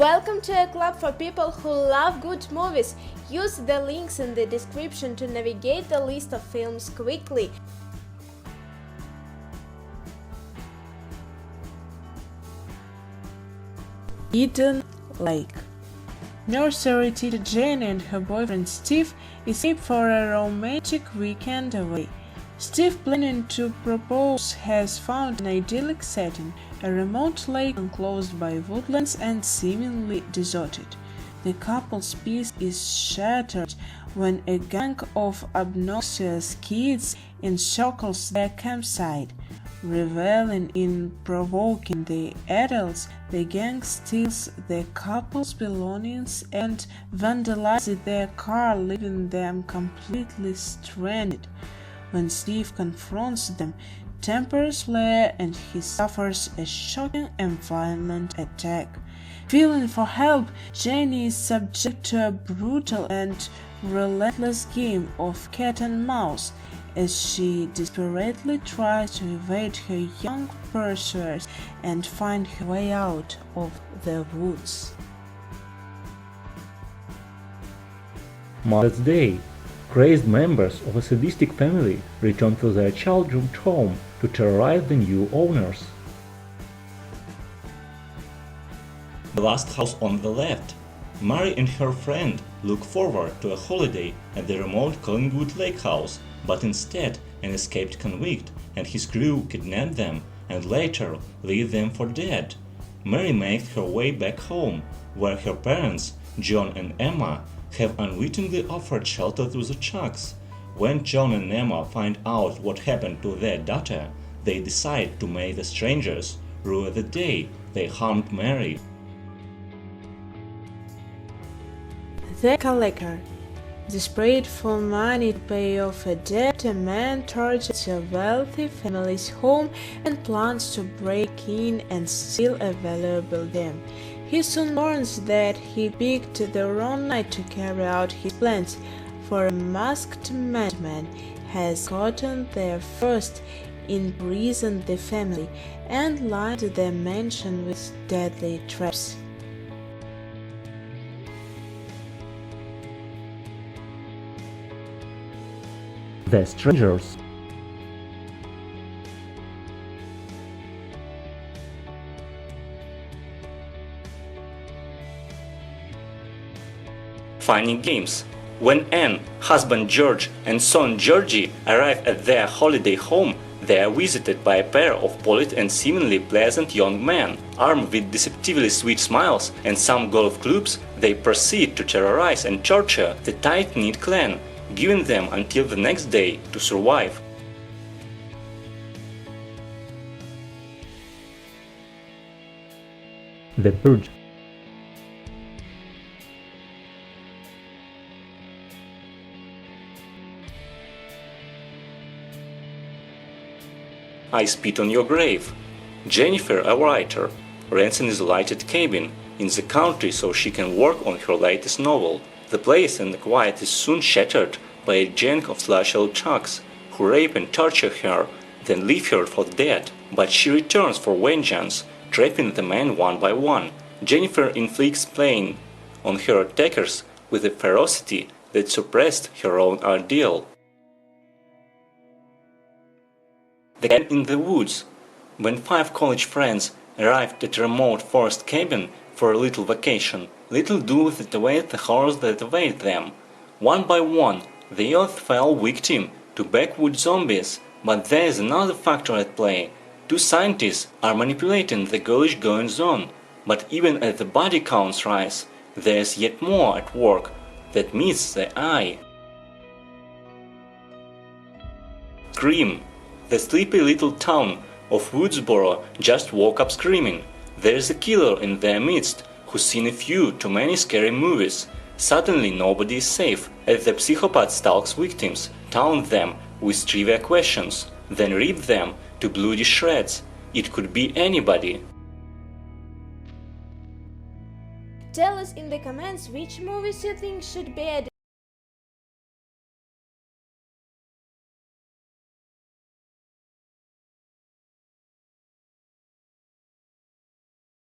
Welcome to a club for people who love good movies. Use the links in the description to navigate the list of films quickly. Eden Lake. Nursery teacher Jane and her boyfriend Steve escape for a romantic weekend away. Steve, planning to propose, has found an idyllic setting, a remote lake enclosed by woodlands and seemingly deserted. The couple's peace is shattered when a gang of obnoxious kids encircles their campsite. Reveling in provoking the adults, the gang steals the couple's belongings and vandalizes their car, leaving them completely stranded. When Steve confronts them, tempers flare and he suffers a shocking and violent attack. Feeling for help, Jane is subject to a brutal and relentless game of cat and mouse as she desperately tries to evade her young pursuers and find her way out of the woods. Mother's Day. Crazed members of a sadistic family return to their childhood home to terrorize the new owners. The last house on the left. Mary and her friend look forward to a holiday at the remote Collingwood Lake house, but instead an escaped convict and his crew kidnap them and later leave them for dead. Mary makes her way back home, where her parents, John and Emma, have unwittingly offered shelter to the Chucks. When John and Emma find out what happened to their daughter, they decide to make the strangers rue the day they harmed Mary. The Collector. Desperate for money to pay off a debt, a man targets a wealthy family's home and plans to break in and steal a valuable gem. He soon learns that he picked the wrong night to carry out his plans, for a masked madman has gotten there first, imprisoned the family, and lined the mansion with deadly traps. The Strangers. Funny games. When Anne, husband George, and son Georgie arrive at their holiday home, they are visited by a pair of polite and seemingly pleasant young men. Armed with deceptively sweet smiles and some golf clubs, they proceed to terrorize and torture the tight-knit clan, giving them until the next day to survive. The Purge. I Spit on Your Grave. Jennifer, a writer, rents an isolated cabin in the country so she can work on her latest novel. The place and the quiet is soon shattered by a gang of slushful Chucks who rape and torture her, then leave her for dead. But she returns for vengeance, trapping the men one by one. Jennifer inflicts pain on her attackers with a ferocity that surpassed her own ordeal. The Cabin in the Woods. When 5 college friends arrived at a remote forest cabin for a little vacation, little do they await the horrors that await them. One by one, the youth fell victim to backwoods zombies, but there is another factor at play. 2 scientists are manipulating the ghoulish goings-on, but even as the body counts rise, there is yet more at work that meets the eye. Scream. The sleepy little town of Woodsboro just woke up screaming. There is a killer in their midst who's seen a few too many scary movies. Suddenly nobody is safe as the psychopath stalks victims, taunts them with trivia questions, then rips them to bloody shreds. It could be anybody. Tell us in the comments which movies you think should be added